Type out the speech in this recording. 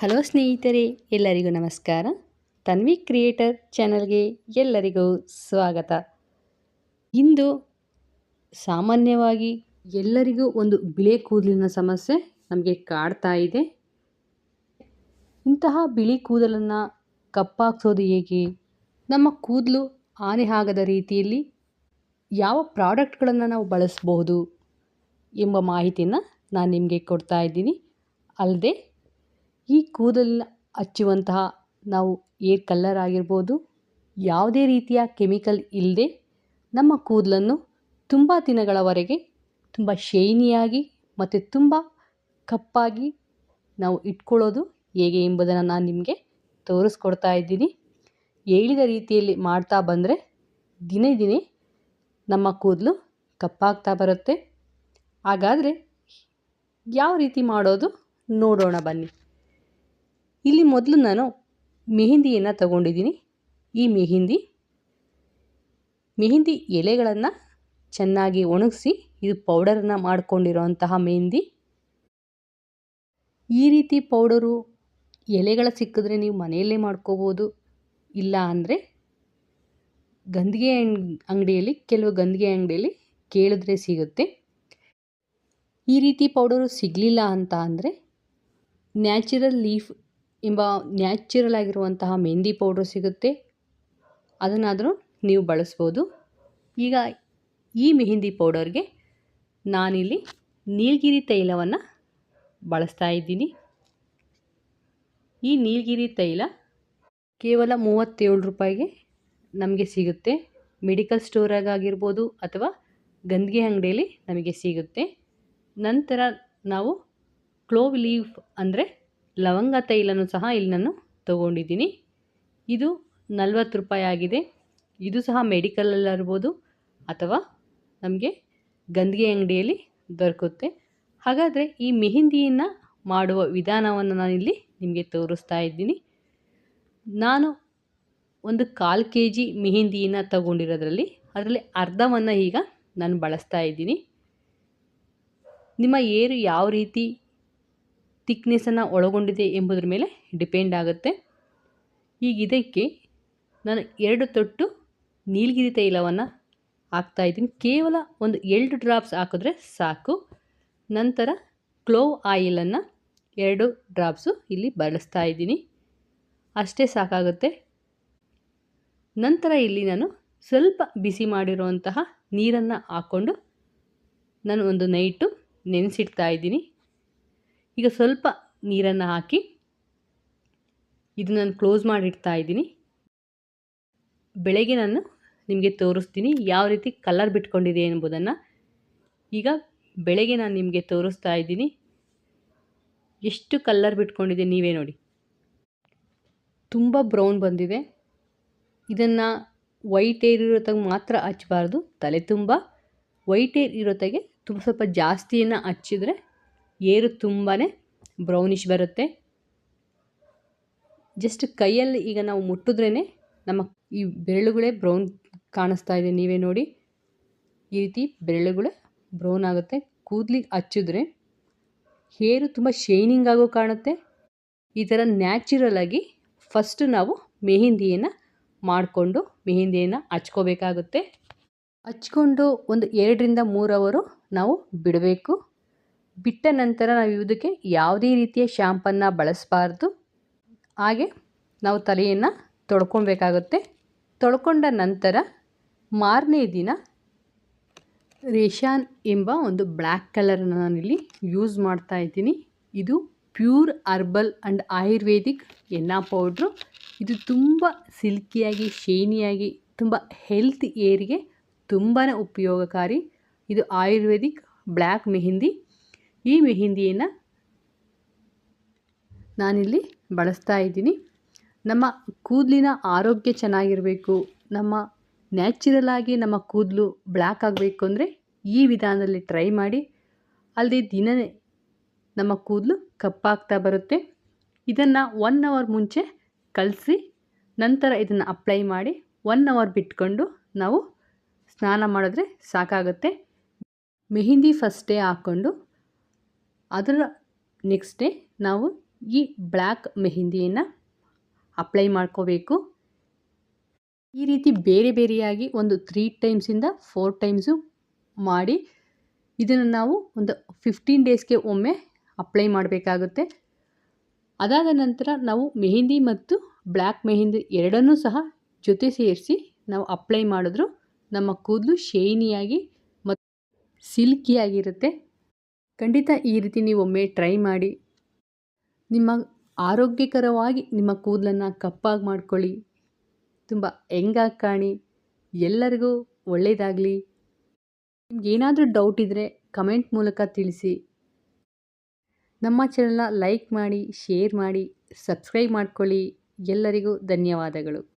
Hello ಸ್ನೇಹಿತರೆ, ಎಲ್ಲರಿಗೂ ನಮಸ್ಕಾರ. ತನ್ವಿ ಕ್ರಿಯೇಟರ್ ಚಾನಲ್ಗೆ ಎಲ್ಲರಿಗೂ ಸ್ವಾಗತ. ಇಂದು ಸಾಮಾನ್ಯವಾಗಿ ಎಲ್ಲರಿಗೂ ಒಂದು ಬಿಳಿ ಕೂದಲಿನ ಸಮಸ್ಯೆ ನಮಗೆ ಕಾಡ್ತಾ ಇದೆ. ಇಂತಹ ಬಿಳಿ ಕೂದಲನ್ನು ಕಪ್ಪಾಕ್ಸೋದು ಹೇಗೆ, ನಮ್ಮ ಕೂದಲು ಹಾನಿ ಆಗದ ರೀತಿಯಲ್ಲಿ ಯಾವ ಪ್ರಾಡಕ್ಟ್ಗಳನ್ನು ನಾವು ಬಳಸಬಹುದು ಎಂಬ ಮಾಹಿತಿಯನ್ನು ನಾನು ನಿಮಗೆ ಕೊಡ್ತಾ ಇದ್ದೀನಿ. ಅಲ್ಲದೆ ಈ ಕೂದಲನ್ನ ಹಚ್ಚುವಂತಹ ನಾವು ಏರ್ ಕಲ್ಲರ್ ಆಗಿರ್ಬೋದು, ಯಾವುದೇ ರೀತಿಯ ಕೆಮಿಕಲ್ ಇಲ್ಲದೆ ನಮ್ಮ ಕೂದಲನ್ನು ತುಂಬ ದಿನಗಳವರೆಗೆ ತುಂಬ ಶೈನಿಯಾಗಿ ಮತ್ತು ತುಂಬ ಕಪ್ಪಾಗಿ ನಾವು ಇಟ್ಕೊಳ್ಳೋದು ಹೇಗೆ ಎಂಬುದನ್ನು ನಾನು ನಿಮಗೆ ತೋರಿಸ್ಕೊಡ್ತಾ ಇದ್ದೀನಿ. ಹೇಳಿದ ರೀತಿಯಲ್ಲಿ ಮಾಡ್ತಾ ಬಂದರೆ ದಿನೇ ದಿನೇ ನಮ್ಮ ಕೂದಲು ಕಪ್ಪಾಗ್ತಾ ಬರುತ್ತೆ. ಹಾಗಾದರೆ ಯಾವ ರೀತಿ ಮಾಡೋದು ನೋಡೋಣ ಬನ್ನಿ. ಇಲ್ಲಿ ಮೊದಲು ನಾನು ಮೆಹಂದಿಯನ್ನು ತಗೊಂಡಿದ್ದೀನಿ. ಈ ಮೆಹಂದಿ ಎಲೆಗಳನ್ನು ಚೆನ್ನಾಗಿ ಒಣಗಿಸಿ ಇದು ಪೌಡರನ್ನು ಮಾಡಿಕೊಂಡಿರೋಂತಹ ಮೆಹಂದಿ. ಈ ರೀತಿ ಪೌಡರು ಎಲೆಗಳ ಸಿಕ್ಕಿದ್ರೆ ನೀವು ಮನೆಯಲ್ಲೇ ಮಾಡ್ಕೋಬೋದು. ಇಲ್ಲ ಅಂದರೆ ಕೆಲವು ಗಂಧಿಗೆ ಅಂಗಡಿಯಲ್ಲಿ ಕೇಳಿದ್ರೆ ಸಿಗುತ್ತೆ. ಈ ರೀತಿ ಪೌಡರು ಸಿಗಲಿಲ್ಲ ಅಂತ ಅಂದರೆ ನ್ಯಾಚುರಲ್ ಲೀಫ್ ಎಂಬ ನ್ಯಾಚುರಲ್ ಆಗಿರುವಂತಹ ಮೆಹಂದಿ ಪೌಡರ್ ಸಿಗುತ್ತೆ, ಅದನ್ನಾದರೂ ನೀವು ಬಳಸ್ಬೋದು. ಈಗ ಈ ಮೆಹಂದಿ ಪೌಡರ್ಗೆ ನಾನಿಲ್ಲಿ ನೀಲಗಿರಿ ತೈಲವನ್ನು ಬಳಸ್ತಾ ಇದ್ದೀನಿ. ಈ ನೀಲಗಿರಿ ತೈಲ ಕೇವಲ 37 ರೂಪಾಯಿಗೆ ನಮಗೆ ಸಿಗುತ್ತೆ. ಮೆಡಿಕಲ್ ಸ್ಟೋರಾಗಿರ್ಬೋದು ಅಥವಾ ಗಂಧಿಗೆ ಅಂಗಡಿಯಲ್ಲಿ ನಮಗೆ ಸಿಗುತ್ತೆ. ನಂತರ ನಾವು ಕ್ಲೋವ್ ಲೀಫ್ ಅಂದರೆ ಲವಂಗ ತೈಲನೂ ಸಹ ಇಲ್ಲಿ ನಾನು ತೊಗೊಂಡಿದ್ದೀನಿ. ಇದು 40 ರೂಪಾಯಿ ಆಗಿದೆ. ಇದು ಸಹ ಮೆಡಿಕಲಲ್ಲಿರ್ಬೋದು ಅಥವಾ ನಮಗೆ ಗಂಧಿಗೆ ಅಂಗಡಿಯಲ್ಲಿ ದೊರಕುತ್ತೆ. ಹಾಗಾದರೆ ಈ ಮೆಹಂದಿಯನ್ನು ಮಾಡುವ ವಿಧಾನವನ್ನು ನಾನಿಲ್ಲಿ ನಿಮಗೆ ತೋರಿಸ್ತಾ ಇದ್ದೀನಿ. ನಾನು ಒಂದು 1/4 kg ಮೆಹಂದಿಯನ್ನು ತಗೊಂಡಿರೋದ್ರಲ್ಲಿ ಅದರಲ್ಲಿ ಅರ್ಧವನ್ನು ಈಗ ನಾನು ಬಳಸ್ತಾ ಇದ್ದೀನಿ. ನಿಮ್ಮ ಏರು ಯಾವ ರೀತಿ ಥಿಕ್ನೆಸ್ಸನ್ನು ಒಳಗೊಂಡಿದೆ ಎಂಬುದರ ಮೇಲೆ ಡಿಪೆಂಡ್ ಆಗುತ್ತೆ. ಈಗ ಇದಕ್ಕೆ ನಾನು 2 ತೊಟ್ಟು ನೀಲಗಿರಿ ತೈಲವನ್ನು ಹಾಕ್ತಾಯಿದ್ದೀನಿ. ಕೇವಲ ಒಂದು 2 ಡ್ರಾಪ್ಸ್ ಹಾಕಿದ್ರೆ ಸಾಕು. ನಂತರ ಕ್ಲೋವ್ ಆಯಿಲನ್ನು 2 ಡ್ರಾಪ್ಸು ಇಲ್ಲಿ ಬಳಸ್ತಾ ಇದ್ದೀನಿ, ಅಷ್ಟೇ ಸಾಕಾಗುತ್ತೆ. ನಂತರ ಇಲ್ಲಿ ನಾನು ಸ್ವಲ್ಪ ಬಿಸಿ ಮಾಡಿರುವಂತಹ ನೀರನ್ನು ಹಾಕ್ಕೊಂಡು ನಾನು ಒಂದು ನೈಟು ನೆನೆಸಿಡ್ತಾ ಇದ್ದೀನಿ. ಈಗ ಸ್ವಲ್ಪ ನೀರನ್ನು ಹಾಕಿ ಇದು ನಾನು ಕ್ಲೋಸ್ ಮಾಡಿಡ್ತಾ ಇದ್ದೀನಿ. ಬೆಳಗ್ಗೆ ನಾನು ನಿಮಗೆ ತೋರಿಸ್ತೀನಿ ಯಾವ ರೀತಿ ಕಲರ್ ಬಿಟ್ಕೊಂಡಿದೆ ಎಂಬುದನ್ನು. ಈಗ ಬೆಳಗ್ಗೆ ನಾನು ನಿಮಗೆ ತೋರಿಸ್ತಾ ಇದ್ದೀನಿ ಎಷ್ಟು ಕಲರ್ ಬಿಟ್ಕೊಂಡಿದೆ ನೀವೇ ನೋಡಿ. ತುಂಬ ಬ್ರೌನ್ ಬಂದಿದೆ. ಇದನ್ನು ವೈಟ್ ಏರ್ ಇರೋತ್ತಾಗ ಮಾತ್ರ ಹಚ್ಚಬಾರ್ದು. ತಲೆ ತುಂಬ ವೈಟ್ ಏರ್ ಇರೋತ್ತಾಗೆ ಸ್ವಲ್ಪ ಜಾಸ್ತಿಯನ್ನು ಹಚ್ಚಿದ್ರೆ ಏರು ತುಂಬಾ ಬ್ರೌನಿಷ್ ಬರುತ್ತೆ. ಜಸ್ಟ್ ಕೈಯಲ್ಲಿ ಈಗ ನಾವು ಮುಟ್ಟಿದ್ರೇ ನಮ್ಮ ಈ ಬೆರಳುಗಳೇ ಬ್ರೌನ್ ಕಾಣಿಸ್ತಾ ಇದೆ, ನೀವೇ ನೋಡಿ. ಈ ರೀತಿ ಬೆರಳುಗಳೇ ಬ್ರೌನ್ ಆಗುತ್ತೆ. ಕೂದಲಿಗೆ ಹಚ್ಚಿದ್ರೆ ಹೇರು ತುಂಬ ಶೈನಿಂಗ್ ಆಗೋ ಕಾಣುತ್ತೆ. ಈ ಥರ ನ್ಯಾಚುರಲ್ ಆಗಿ ಫಸ್ಟು ನಾವು ಮೆಹಂದಿಯನ್ನು ಮಾಡಿಕೊಂಡು ಮೆಹಂದಿಯನ್ನು ಹಚ್ಕೋಬೇಕಾಗುತ್ತೆ. ಹಚ್ಕೊಂಡು ಒಂದು 2 ರಿಂದ 3 ಅವರು ನಾವು ಬಿಡಬೇಕು. ಬಿಟ್ಟ ನಂತರ ನಾವು ಇದಕ್ಕೆ ಯಾವುದೇ ರೀತಿಯ ಶ್ಯಾಂಪನ್ನು ಬಳಸಬಾರ್ದು. ಹಾಗೆ ನಾವು ತಲೆಯನ್ನು ತೊಳ್ಕೊಬೇಕಾಗುತ್ತೆ. ತೊಳ್ಕೊಂಡ ನಂತರ ಮಾರನೇ ದಿನ ರೇಷಾನ್ ಎಂಬ ಒಂದು ಬ್ಲ್ಯಾಕ್ ಕಲರನ್ನು ನಾನಿಲ್ಲಿ ಯೂಸ್ ಮಾಡ್ತಾ ಇದ್ದೀನಿ. ಇದು ಪ್ಯೂರ್ ಹರ್ಬಲ್ ಆ್ಯಂಡ್ ಆಯುರ್ವೇದಿಕ್ ಎಣ್ಣೆ ಪೌಡ್ರು. ಇದು ತುಂಬ ಸಿಲ್ಕಿಯಾಗಿ ಶೈನಿಯಾಗಿ ತುಂಬ ಹೆಲ್ತ್ ಏರಿಗೆ ತುಂಬಾ ಉಪಯೋಗಕಾರಿ. ಇದು ಆಯುರ್ವೇದಿಕ್ ಬ್ಲ್ಯಾಕ್ ಮೆಹಂದಿ. ಈ ಮೆಹಂದಿಯನ್ನು ನಾನಿಲ್ಲಿ ಬಳಸ್ತಾ ಇದ್ದೀನಿ. ನಮ್ಮ ಕೂದಲಿನ ಆರೋಗ್ಯ ಚೆನ್ನಾಗಿರಬೇಕು, ನಮ್ಮ ನ್ಯಾಚುರಲ್ ಆಗಿ ನಮ್ಮ ಕೂದಲು ಬ್ಲ್ಯಾಕ್ ಆಗಬೇಕು ಅಂದರೆ ಈ ವಿಧಾನದಲ್ಲಿ ಟ್ರೈ ಮಾಡಿ. ಅಲ್ಲದೆ ದಿನವೇ ನಮ್ಮ ಕೂದಲು ಕಪ್ಪಾಗ್ತಾ ಬರುತ್ತೆ. ಇದನ್ನು 1 ಅವರ್ ಮುಂಚೆ ಕಲಸಿ ನಂತರ ಇದನ್ನು ಅಪ್ಲೈ ಮಾಡಿ 1 ಅವರ್ ಬಿಟ್ಕೊಂಡು ನಾವು ಸ್ನಾನ ಮಾಡಿದ್ರೆ ಸಾಕಾಗುತ್ತೆ. ಮೆಹಂದಿ ಫಸ್ಟ್ ಡೇ ಹಾಕ್ಕೊಂಡು ಅದರ ನೆಕ್ಸ್ಟ್ ಡೇ ನಾವು ಈ ಬ್ಲ್ಯಾಕ್ ಮೆಹಂದಿಯನ್ನು ಅಪ್ಲೈ ಮಾಡ್ಕೋಬೇಕು. ಈ ರೀತಿ ಬೇರೆ ಬೇರೆಯಾಗಿ ಒಂದು 3 ಟೈಮ್ಸಿಂದ 4 ಟೈಮ್ಸು ಮಾಡಿ ಇದನ್ನು ನಾವು ಒಂದು 15 ಡೇಸ್ಗೆ ಒಮ್ಮೆ ಅಪ್ಲೈ ಮಾಡಬೇಕಾಗುತ್ತೆ. ಅದಾದ ನಂತರ ನಾವು ಮೆಹಂದಿ ಮತ್ತು ಬ್ಲ್ಯಾಕ್ ಮೆಹಂದಿ ಎರಡನ್ನೂ ಸಹ ಜೊತೆ ಸೇರಿಸಿ ನಾವು ಅಪ್ಲೈ ಮಾಡಿದ್ರು ನಮ್ಮ ಕೂದಲು ಶೈನಿಯಾಗಿ ಮತ್ತು ಸಿಲ್ಕಿಯಾಗಿರುತ್ತೆ. ಖಂಡಿತ ಈ ರೀತಿ ನೀವು ಒಮ್ಮೆ ಟ್ರೈ ಮಾಡಿ. ನಿಮ್ಮ ಆರೋಗ್ಯಕರವಾಗಿ ನಿಮ್ಮ ಕೂದಲನ್ನು ಕಪ್ಪಾಗಿ ಮಾಡ್ಕೊಳ್ಳಿ. ತುಂಬ ಯಂಗಾಗಿ ಕಾಣಿ. ಎಲ್ಲರಿಗೂ ಒಳ್ಳೆಯದಾಗಲಿ. ನಿಮ್ಗೇನಾದರೂ ಡೌಟ್ ಇದ್ದರೆ ಕಮೆಂಟ್ ಮೂಲಕ ತಿಳಿಸಿ. ನಮ್ಮ ಚಾನಲ್ನ ಲೈಕ್ ಮಾಡಿ, ಶೇರ್ ಮಾಡಿ, ಸಬ್ಸ್ಕ್ರೈಬ್ ಮಾಡ್ಕೊಳ್ಳಿ. ಎಲ್ಲರಿಗೂ ಧನ್ಯವಾದಗಳು.